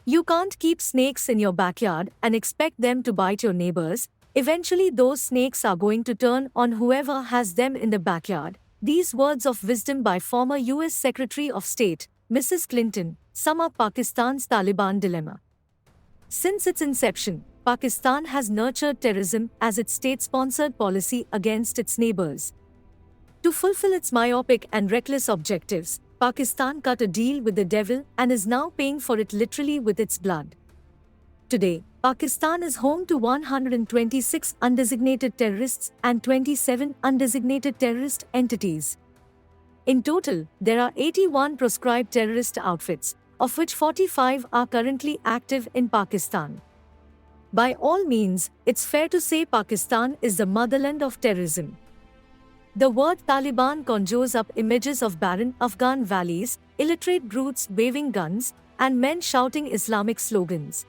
You can't keep snakes in your backyard and expect them to bite your neighbors. Eventually, those snakes are going to turn on whoever has them in the backyard. These words of wisdom by former US Secretary of State, Mrs. Clinton, sum up Pakistan's Taliban dilemma. Since its inception, Pakistan has nurtured terrorism as its state-sponsored policy against its neighbors. To fulfill its myopic and reckless objectives, Pakistan cut a deal with the devil and is now paying for it literally with its blood. Today, Pakistan is home to 126 undesignated terrorists and 27 undesignated terrorist entities. In total, there are 81 proscribed terrorist outfits, of which 45 are currently active in Pakistan. By all means, it's fair to say Pakistan is the motherland of terrorism. The word Taliban conjures up images of barren Afghan valleys, illiterate brutes waving guns, and men shouting Islamic slogans.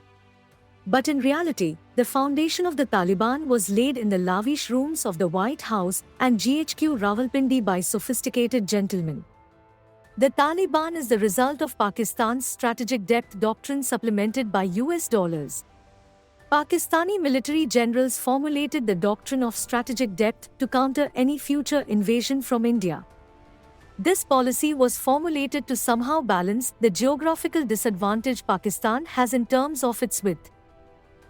But in reality, the foundation of the Taliban was laid in the lavish rooms of the White House and GHQ Rawalpindi by sophisticated gentlemen. The Taliban is the result of Pakistan's strategic depth doctrine supplemented by US dollars. Pakistani military generals formulated the doctrine of strategic depth to counter any future invasion from India. This policy was formulated to somehow balance the geographical disadvantage Pakistan has in terms of its width.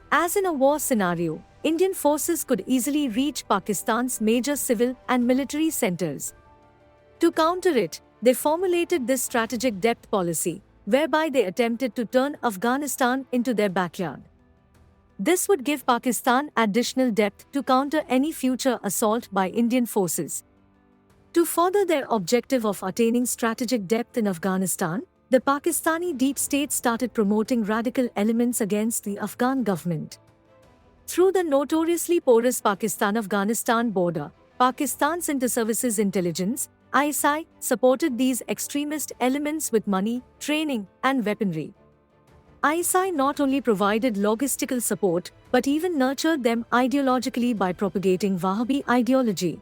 As in a war scenario, Indian forces could easily reach Pakistan's major civil and military centers. To counter it, they formulated this strategic depth policy, whereby they attempted to turn Afghanistan into their backyard. This would give Pakistan additional depth to counter any future assault by Indian forces. To further their objective of attaining strategic depth in Afghanistan, the Pakistani deep state started promoting radical elements against the Afghan government. Through the notoriously porous Pakistan-Afghanistan border, Pakistan's Inter-Services Intelligence, ISI, supported these extremist elements with money, training, and weaponry. ISI not only provided logistical support, but even nurtured them ideologically by propagating Wahhabi ideology.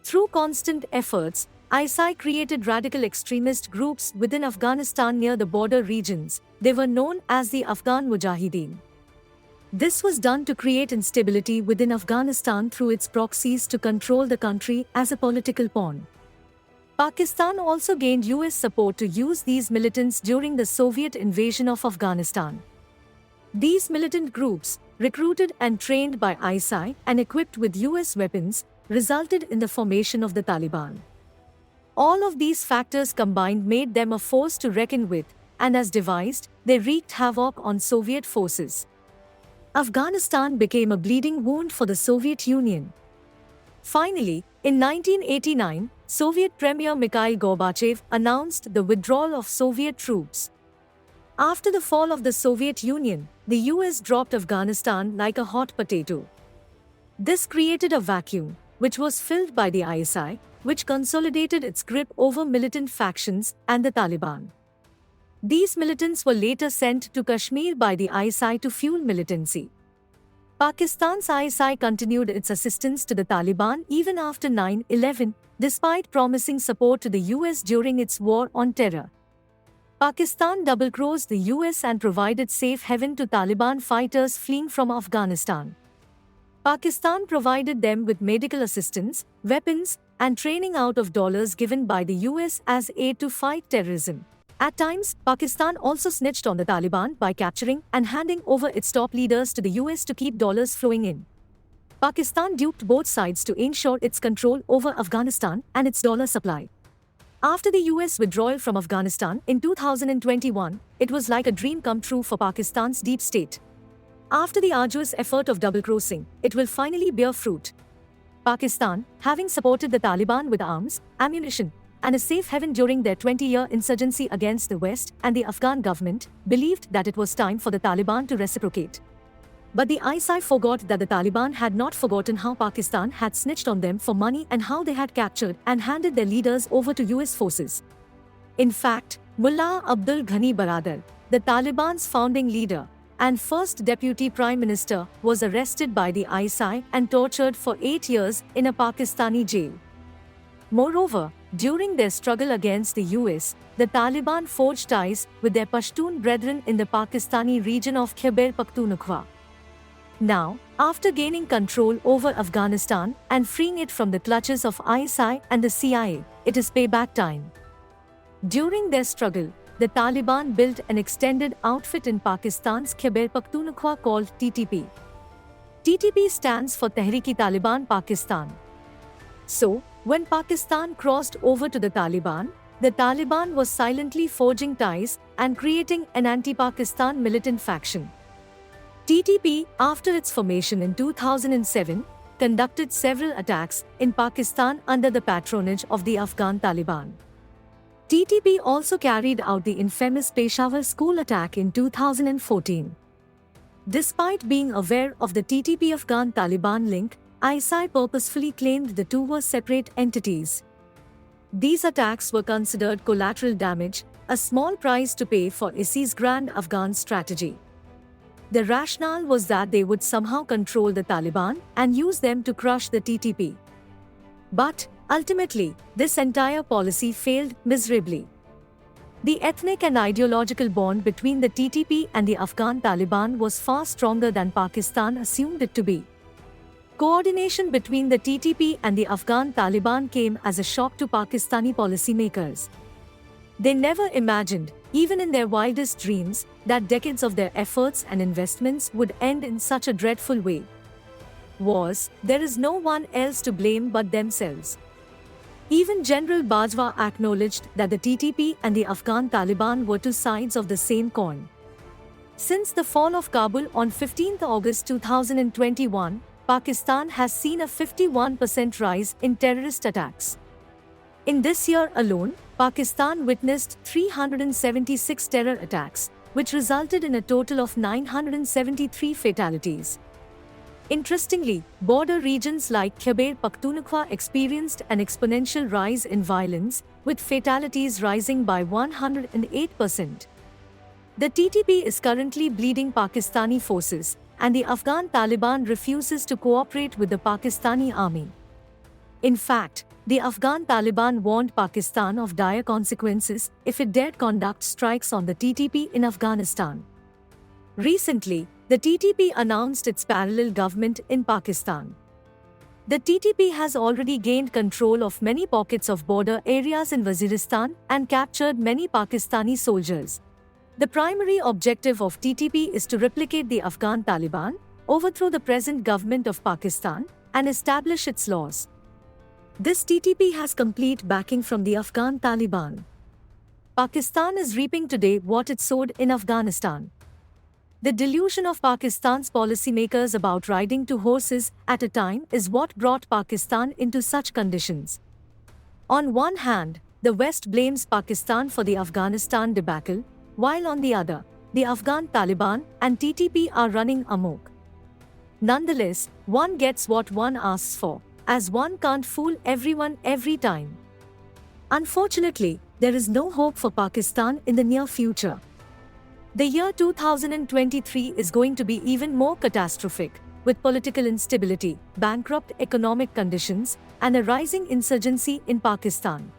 Through constant efforts, ISI created radical extremist groups within Afghanistan near the border regions. They were known as the Afghan Mujahideen. This was done to create instability within Afghanistan through its proxies to control the country as a political pawn. Pakistan also gained US support to use these militants during the Soviet invasion of Afghanistan. These militant groups, recruited and trained by ISI and equipped with US weapons, resulted in the formation of the Taliban. All of these factors combined made them a force to reckon with, and as devised, they wreaked havoc on Soviet forces. Afghanistan became a bleeding wound for the Soviet Union. Finally, in 1989, Soviet Premier Mikhail Gorbachev announced the withdrawal of Soviet troops. After the fall of the Soviet Union, the US dropped Afghanistan like a hot potato. This created a vacuum, which was filled by the ISI, which consolidated its grip over militant factions and the Taliban. These militants were later sent to Kashmir by the ISI to fuel militancy. Pakistan's ISI continued its assistance to the Taliban even after 9/11, despite promising support to the US during its war on terror. Pakistan double-crossed the US and provided safe haven to Taliban fighters fleeing from Afghanistan. Pakistan provided them with medical assistance, weapons, and training out of dollars given by the US as aid to fight terrorism. At times, Pakistan also snitched on the Taliban by capturing and handing over its top leaders to the US to keep dollars flowing in. Pakistan duped both sides to ensure its control over Afghanistan and its dollar supply. After the US withdrawal from Afghanistan in 2021, it was like a dream come true for Pakistan's deep state. After the arduous effort of double-crossing, it will finally bear fruit. Pakistan, having supported the Taliban with arms, ammunition, and a safe haven during their 20-year insurgency against the West and the Afghan government, believed that it was time for the Taliban to reciprocate. But the ISI forgot that the Taliban had not forgotten how Pakistan had snitched on them for money and how they had captured and handed their leaders over to US forces. In fact, Mullah Abdul Ghani Baradar, the Taliban's founding leader and first deputy prime minister, was arrested by the ISI and tortured for 8 years in a Pakistani jail. Moreover, During their struggle against the US, the Taliban forged ties with their Pashtun brethren in the Pakistani region of Khyber Pakhtunkhwa. Now, after gaining control over Afghanistan and freeing it from the clutches of ISI and the CIA, it is payback time. During their struggle, the Taliban built an extended outfit in Pakistan's Khyber Pakhtunkhwa called TTP. TTP stands for Tehreek-e-Taliban Pakistan. So, when Pakistan crossed over to the Taliban was silently forging ties and creating an anti-Pakistan militant faction. TTP, after its formation in 2007, conducted several attacks in Pakistan under the patronage of the Afghan Taliban. TTP also carried out the infamous Peshawar school attack in 2014. Despite being aware of the TTP-Afghan Taliban link, ISI purposefully claimed the two were separate entities. These attacks were considered collateral damage, a small price to pay for ISI's grand Afghan strategy. The rationale was that they would somehow control the Taliban and use them to crush the TTP. But, ultimately, this entire policy failed miserably. The ethnic and ideological bond between the TTP and the Afghan Taliban was far stronger than Pakistan assumed it to be. Coordination between the TTP and the Afghan Taliban came as a shock to Pakistani policymakers. They never imagined, even in their wildest dreams, that decades of their efforts and investments would end in such a dreadful way. There is no one else to blame but themselves. Even General Bajwa acknowledged that the TTP and the Afghan Taliban were two sides of the same coin. Since the fall of Kabul on 15 August 2021, Pakistan has seen a 51% rise in terrorist attacks. In this year alone, Pakistan witnessed 376 terror attacks, which resulted in a total of 973 fatalities. Interestingly, border regions like Khyber Pakhtunkhwa experienced an exponential rise in violence, with fatalities rising by 108%. The TTP is currently bleeding Pakistani forces, and the Afghan Taliban refuses to cooperate with the Pakistani army. In fact, the Afghan Taliban warned Pakistan of dire consequences if it dared conduct strikes on the TTP in Afghanistan. Recently, the TTP announced its parallel government in Pakistan. The TTP has already gained control of many pockets of border areas in Waziristan and captured many Pakistani soldiers. The primary objective of TTP is to replicate the Afghan Taliban, overthrow the present government of Pakistan, and establish its laws. This TTP has complete backing from the Afghan Taliban. Pakistan is reaping today what it sowed in Afghanistan. The delusion of Pakistan's policymakers about riding two horses at a time is what brought Pakistan into such conditions. On one hand, the West blames Pakistan for the Afghanistan debacle, while on the other, the Afghan Taliban and TTP are running amok. Nonetheless, one gets what one asks for, as one can't fool everyone every time. Unfortunately, there is no hope for Pakistan in the near future. The year 2023 is going to be even more catastrophic, with political instability, bankrupt economic conditions, and a rising insurgency in Pakistan.